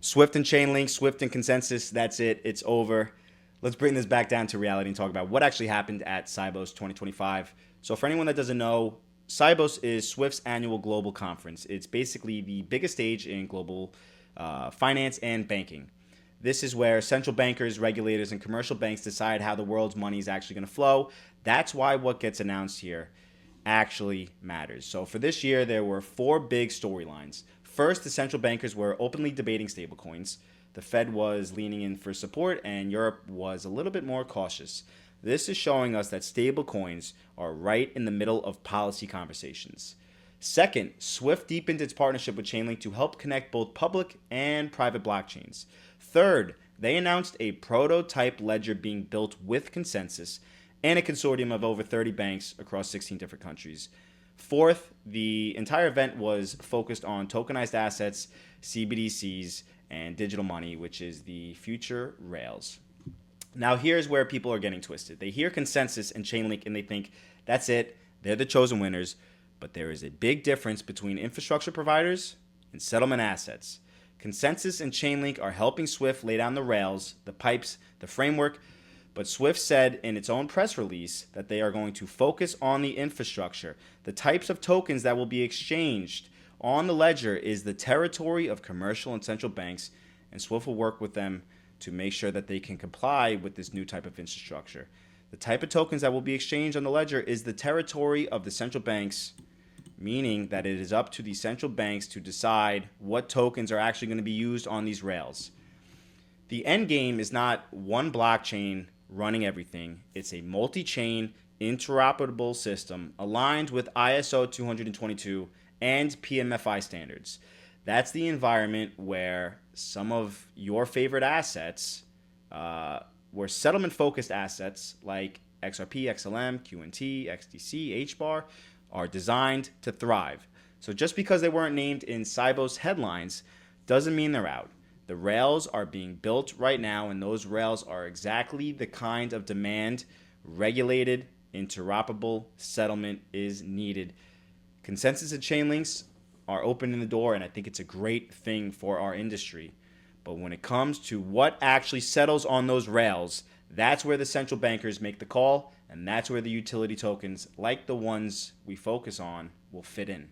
Swift and Chainlink, Swift and Consensus, that's it. It's over. Let's bring this back down to reality and talk about what actually happened at Sibos 2025. So, for anyone that doesn't know, Sibos is Swift's annual global conference. It's basically the biggest stage in global finance and banking. This is where central bankers, regulators, and commercial banks decide how the world's money is actually going to flow. That's why what gets announced here actually matters. So for this year, there were four big storylines. First, the central bankers were openly debating stablecoins. The Fed was leaning in for support, and Europe was a little bit more cautious. This is showing us that stablecoins are right in the middle of policy conversations. Second, Swift deepened its partnership with Chainlink to help connect both public and private blockchains. Third, they announced a prototype ledger being built with Consensus and a consortium of over 30 banks across 16 different countries. Fourth, the entire event was focused on tokenized assets, CBDCs, and digital money, which is the future rails. Now, here's where people are getting twisted. They hear Consensus and Chainlink and they think, that's it, they're the chosen winners. But there is a big difference between infrastructure providers and settlement assets. Consensus and Chainlink are helping Swift lay down the rails, the pipes, the framework, but Swift said in its own press release that they are going to focus on the infrastructure. The types of tokens that will be exchanged on the ledger is the territory of commercial and central banks, and Swift will work with them to make sure that they can comply with this new type of infrastructure. The type of tokens that will be exchanged on the ledger is the territory of the central banks, meaning that it is up to the central banks to decide what tokens are actually going to be used on these rails. The end game is not one blockchain running everything. It's a multi-chain, interoperable system aligned with ISO 222 and PMFI standards. That's the environment where some of your favorite assets, where settlement-focused assets like XRP, XLM, QNT, XDC, HBAR, are designed to thrive. So just because they weren't named in Sibos headlines doesn't mean they're out. The rails are being built right now, and those rails are exactly the kind of demand regulated, interoperable settlement is needed. Consensus and Chainlinks are opening the door, and I think it's a great thing for our industry. But when it comes to what actually settles on those rails, that's where the central bankers make the call, and that's where the utility tokens, like the ones we focus on, will fit in.